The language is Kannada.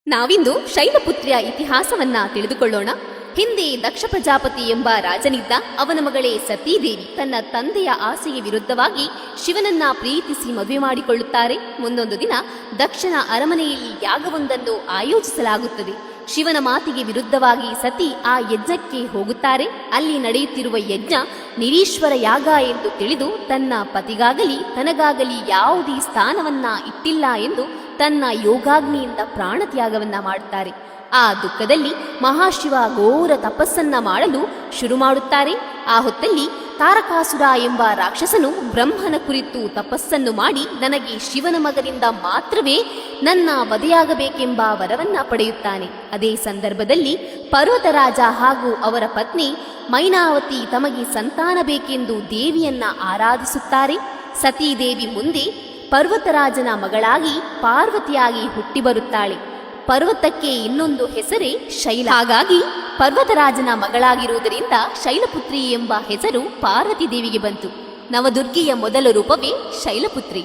ನಾವಿಂದು ಶೈಲಪುತ್ರಿಯ ಇತಿಹಾಸವನ್ನ ತಿಳಿದುಕೊಳ್ಳೋಣ. ಹಿಂದೆ ದಕ್ಷ ಪ್ರಜಾಪತಿ ಎಂಬ ರಾಜನಿದ್ದ. ಅವನ ಮಗಳೇ ಸತೀದೇವಿ ತನ್ನ ತಂದೆಯ ಆಸೆಗೆ ವಿರುದ್ಧವಾಗಿ ಶಿವನನ್ನ ಪ್ರೀತಿಸಿ ಮದುವೆ ಮಾಡಿಕೊಳ್ಳುತ್ತಾರೆ. ಮುಂದೊಂದು ದಿನ ದಕ್ಷನ ಅರಮನೆಯಲ್ಲಿ ಯಾಗವೊಂದನ್ನು ಆಯೋಜಿಸಲಾಗುತ್ತದೆ. ಶಿವನ ಮಾತಿಗೆ ವಿರುದ್ಧವಾಗಿ ಸತಿ ಆ ಯಜ್ಞಕ್ಕೆ ಹೋಗುತ್ತಾರೆ. ಅಲ್ಲಿ ನಡೆಯುತ್ತಿರುವ ಯಜ್ಞ ನಿರೀಶ್ವರ ಯಾಗ ಎಂದು ತಿಳಿದು ತನ್ನ ಪತಿಗಾಗಲಿ ತನಗಾಗಲಿ ಯಾವುದೇ ಸ್ಥಾನವನ್ನ ಇಟ್ಟಿಲ್ಲ ಎಂದು ತನ್ನ ಯೋಗಾಗ್ನಿಯಿಂದ ಪ್ರಾಣತ್ಯಾಗವನ್ನ ಮಾಡುತ್ತಾರೆ. ಆ ದುಃಖದಲ್ಲಿ ಮಹಾಶಿವ ಘೋರ ತಪಸ್ಸನ್ನ ಮಾಡಲು ಶುರು ಮಾಡುತ್ತಾರೆ. ಆ ಹೊತ್ತಲ್ಲಿ ತಾರಕಾಸುರ ಎಂಬ ರಾಕ್ಷಸನು ಬ್ರಹ್ಮನ ಕುರಿತು ತಪಸ್ಸನ್ನು ಮಾಡಿ ನನಗೆ ಶಿವನ ಮಗನಿಂದ ಮಾತ್ರವೇ ನನ್ನ ವಧೆಯಾಗಬೇಕೆಂಬ ವರವನ್ನ ಪಡೆಯುತ್ತಾನೆ. ಅದೇ ಸಂದರ್ಭದಲ್ಲಿ ಪರ್ವತರಾಜ ಹಾಗೂ ಅವರ ಪತ್ನಿ ಮೈನಾವತಿ ತಮಗೆ ಸಂತಾನ ಬೇಕೆಂದು ದೇವಿಯನ್ನ ಆರಾಧಿಸುತ್ತಾರೆ. ಸತೀದೇವಿ ಮುಂದೆ ಪರ್ವತರಾಜನ ಮಗಳಾಗಿ ಪಾರ್ವತಿಯಾಗಿ ಹುಟ್ಟಿ ಬರುತ್ತಾಳೆ. ಪರ್ವತಕ್ಕೆ ಇನ್ನೊಂದು ಹೆಸರೇ ಶೈಲ. ಹಾಗಾಗಿ ಪರ್ವತರಾಜನ ಮಗಳಾಗಿರುವುದರಿಂದ ಶೈಲಪುತ್ರಿ ಎಂಬ ಹೆಸರು ಪಾರ್ವತಿ ದೇವಿಗೆ ಬಂತು. ನವದುರ್ಗೆಯ ಮೊದಲ ರೂಪವೇ ಶೈಲಪುತ್ರಿ.